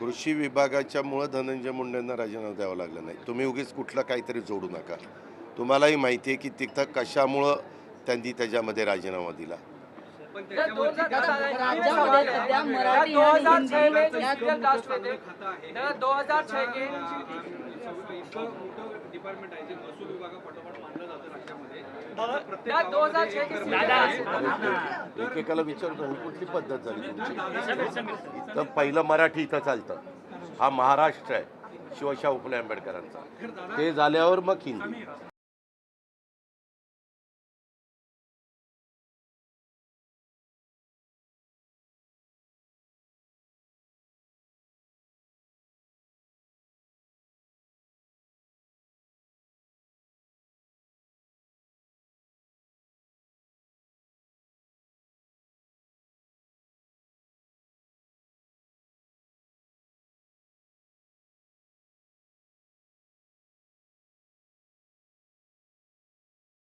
कृषी विभागाच्यामुळं धनंजय मुंडेंना राजीनामा द्यावा लागला नाही. तुम्ही उगीच कुठलं काहीतरी जोडू नका. तुम्हालाही माहिती आहे की तिथं कशामुळं त्यांनी त्याच्यामध्ये राजीनामा दिला. राज्यामध्ये सध्या मराठी आणि हिंदी या 2006 के डिपार्टमेंट आहे जे महसूल विभागापाठोपाठ मानलं जातं राज्यामध्ये. 2006 के एकेकाला विचारतो ही कुठली पद्धत झाली तुमची? इथं पहिलं मराठी इथं चालतं. हा महाराष्ट्र आहे शिवशाहू फुले आंबेडकरांचा. ते झाल्यावर मग हिंदी.